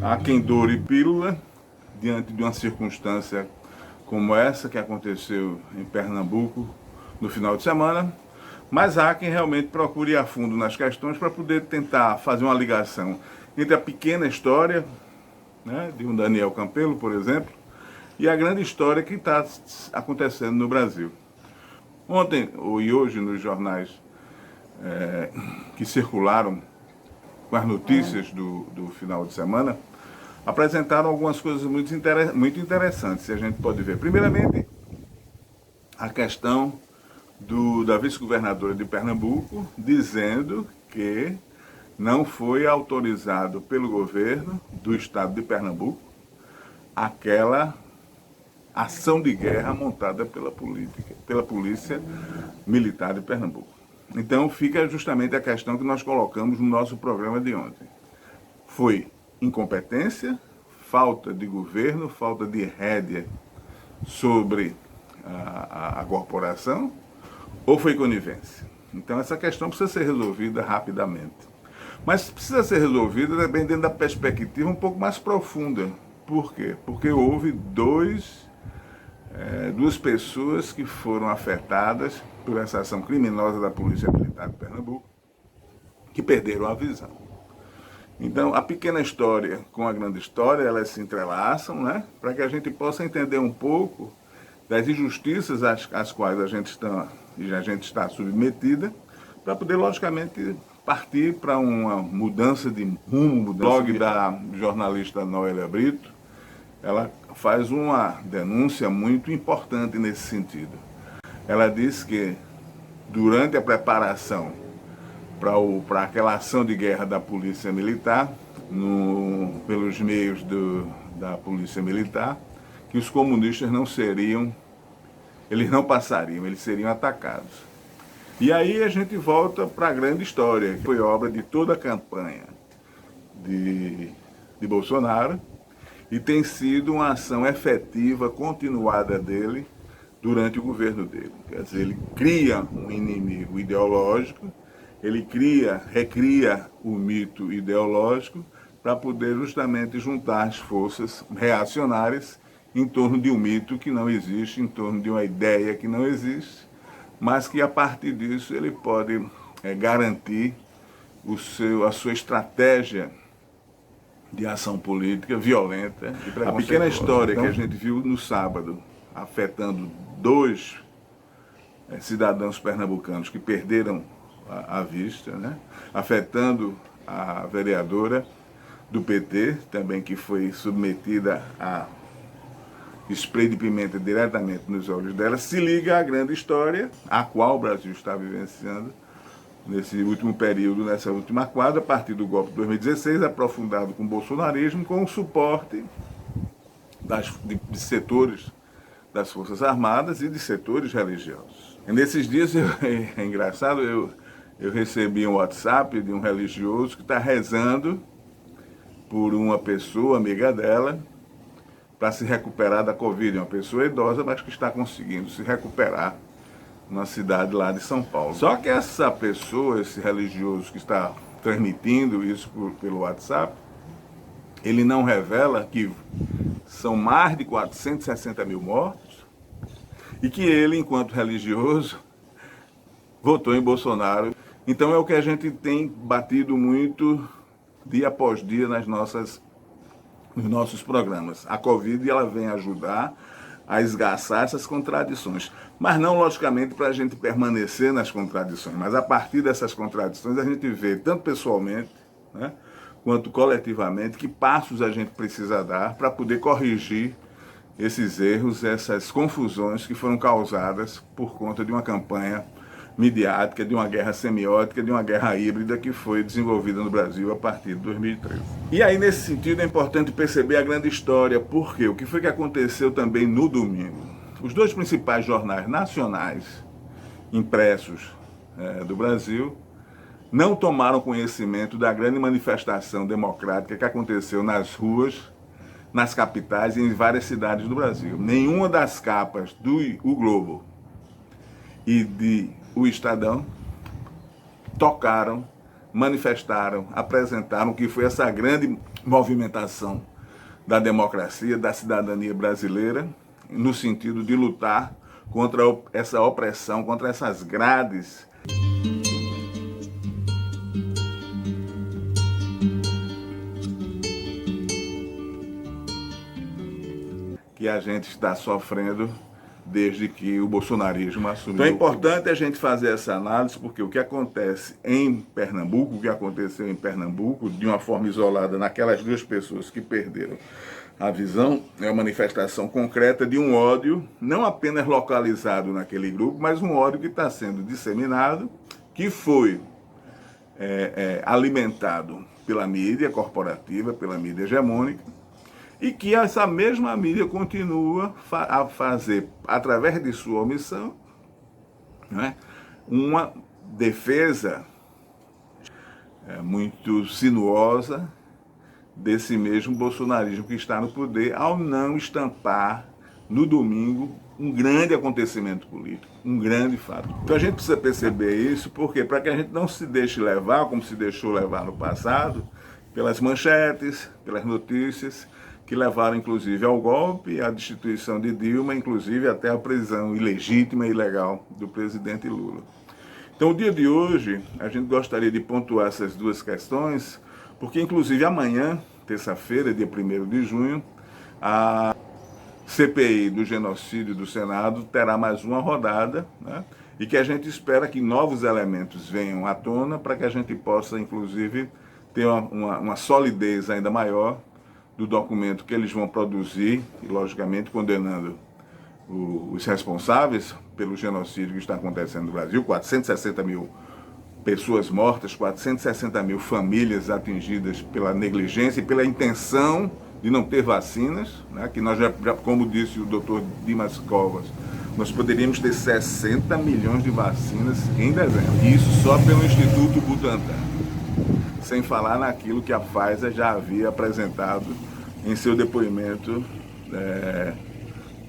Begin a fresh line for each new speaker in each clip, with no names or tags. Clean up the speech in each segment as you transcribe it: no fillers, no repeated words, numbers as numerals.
Há quem doure pílula diante de uma circunstância como essa que aconteceu em Pernambuco no final de semana, mas há quem realmente procure ir a fundo nas questões para poder tentar fazer uma ligação entre a pequena história, né, de um Daniel Campelo, por exemplo, e a grande história que está acontecendo no Brasil. Ontem e hoje nos jornais que circularam com as notícias do final de semana, apresentaram algumas coisas muito interessantes, se a gente pode ver. Primeiramente, a questão da vice-governadora de Pernambuco dizendo que não foi autorizado pelo governo do estado de Pernambuco aquela ação de guerra montada pela polícia militar de Pernambuco. Então fica justamente a questão que nós colocamos no nosso programa de ontem. Foi incompetência, falta de governo, falta de rédea sobre a corporação, ou foi conivência? Então essa questão precisa ser resolvida rapidamente. Mas precisa ser resolvida também dentro da perspectiva um pouco mais profunda. Por quê? Porque houve duas pessoas que foram afetadas por essa ação criminosa da Polícia Militar de Pernambuco, que perderam a visão. Então, a pequena história com a grande história, elas se entrelaçam, né? Para que a gente possa entender um pouco das injustiças às quais a gente está submetida, para poder, logicamente, partir para uma mudança de rumo. O blog da jornalista Noélia Brito, ela faz uma denúncia muito importante nesse sentido. Ela diz que, durante a preparação para aquela ação de guerra da Polícia Militar, pelos meios da Polícia Militar, que os comunistas eles não passariam, eles seriam atacados. E aí a gente volta para a grande história, que foi obra de toda a campanha de Bolsonaro, e tem sido uma ação efetiva, continuada dele, durante o governo dele. Quer dizer, ele cria um inimigo ideológico, ele recria o mito ideológico para poder justamente juntar as forças reacionárias em torno de um mito que não existe, em torno de uma ideia que não existe, mas que a partir disso ele pode garantir a sua estratégia de ação política violenta. A pequena história que a gente viu no sábado, afetando dois cidadãos pernambucanos que perderam a vista, né? Afetando a vereadora do PT, também, que foi submetida a spray de pimenta diretamente nos olhos dela, se liga à grande história a qual o Brasil está vivenciando nesse último período, nessa última quadra, a partir do golpe de 2016, aprofundado com o bolsonarismo, com o suporte de setores das Forças Armadas e de setores religiosos. E nesses dias, é engraçado, eu recebi um WhatsApp de um religioso que está rezando por uma pessoa, amiga dela, para se recuperar da Covid. Uma pessoa idosa, mas que está conseguindo se recuperar na cidade lá de São Paulo. Só que essa pessoa, esse religioso que está transmitindo isso pelo WhatsApp, ele não revela que são mais de 460 mil mortos e que ele, enquanto religioso, votou em Bolsonaro. Então é o que a gente tem batido muito dia após dia nos nossos programas. A Covid, ela vem ajudar a esgaçar essas contradições, mas não logicamente para a gente permanecer nas contradições, mas a partir dessas contradições a gente vê, tanto pessoalmente, né, quanto coletivamente, que passos a gente precisa dar para poder corrigir esses erros, essas confusões que foram causadas por conta de uma campanha midiática, de uma guerra semiótica, de uma guerra híbrida que foi desenvolvida no Brasil a partir de 2013. E aí, nesse sentido, é importante perceber a grande história. Por quê? O que foi que aconteceu também no domingo? Os dois principais jornais nacionais impressos do Brasil não tomaram conhecimento da grande manifestação democrática que aconteceu nas ruas, nas capitais e em várias cidades do Brasil. Nenhuma das capas do O Globo e de O Estadão tocaram, manifestaram, apresentaram o que foi essa grande movimentação da democracia, da cidadania brasileira, no sentido de lutar contra essa opressão, contra essas grades que a gente está sofrendo desde que o bolsonarismo assumiu. Então é importante a gente fazer essa análise, porque o que acontece em Pernambuco, o que aconteceu em Pernambuco, de uma forma isolada, naquelas duas pessoas que perderam a visão, é uma manifestação concreta de um ódio, não apenas localizado naquele grupo, mas um ódio que está sendo disseminado, que foi alimentado pela mídia corporativa, pela mídia hegemônica, e que essa mesma mídia continua a fazer, através de sua omissão, né, uma defesa muito sinuosa desse mesmo bolsonarismo que está no poder, ao não estampar no domingo um grande acontecimento político, um grande fato. Então a gente precisa perceber isso, porque para que a gente não se deixe levar, como se deixou levar no passado, pelas manchetes, pelas notícias, que levaram inclusive ao golpe, à destituição de Dilma, inclusive até a prisão ilegítima e ilegal do presidente Lula. Então o dia de hoje, a gente gostaria de pontuar essas duas questões, porque inclusive amanhã, terça-feira, dia 1º de junho, a CPI do genocídio do Senado terá mais uma rodada, né? E que a gente espera que novos elementos venham à tona para que a gente possa, inclusive, ter uma solidez ainda maior do documento que eles vão produzir, e logicamente condenando os responsáveis pelo genocídio que está acontecendo no Brasil, 460 mil pessoas mortas, 460 mil famílias atingidas pela negligência e pela intenção de não ter vacinas, né, que nós já, como disse o doutor Dimas Covas, nós poderíamos ter 60 milhões de vacinas em dezembro. Isso só pelo Instituto Butantan. Sem falar naquilo que a Pfizer já havia apresentado em seu depoimento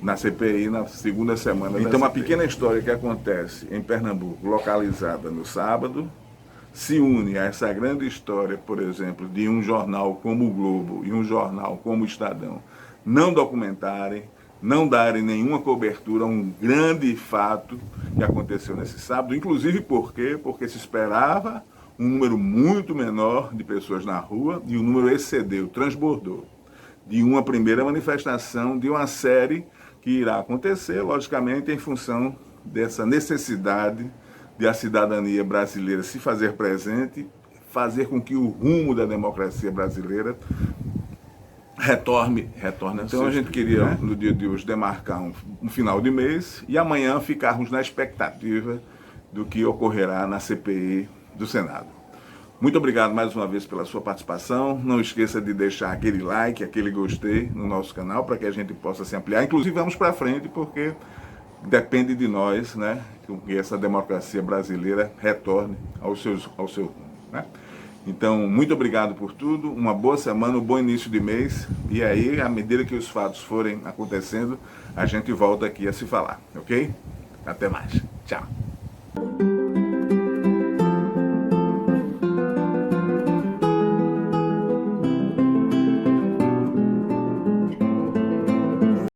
na CPI na segunda semana. Então, uma pequena história que acontece em Pernambuco, localizada no sábado, se une a essa grande história, por exemplo, de um jornal como o Globo e um jornal como o Estadão não documentarem, não darem nenhuma cobertura a um grande fato que aconteceu nesse sábado, inclusive porque se esperava um número muito menor de pessoas na rua e o número excedeu, transbordou de uma primeira manifestação de uma série que irá acontecer, logicamente, em função dessa necessidade de a cidadania brasileira se fazer presente, fazer com que o rumo da democracia brasileira retorne. Então a gente queria, no dia de hoje, demarcar um final de mês e amanhã ficarmos na expectativa do que ocorrerá na CPI do Senado. Muito obrigado mais uma vez pela sua participação. Não esqueça de deixar aquele like, aquele gostei no nosso canal para que a gente possa se ampliar. Inclusive vamos para frente porque depende de nós, né, que essa democracia brasileira retorne ao seu rumo, né? Então, muito obrigado por tudo, uma boa semana, um bom início de mês, e aí, à medida que os fatos forem acontecendo, a gente volta aqui a se falar, ok? Até mais. Tchau.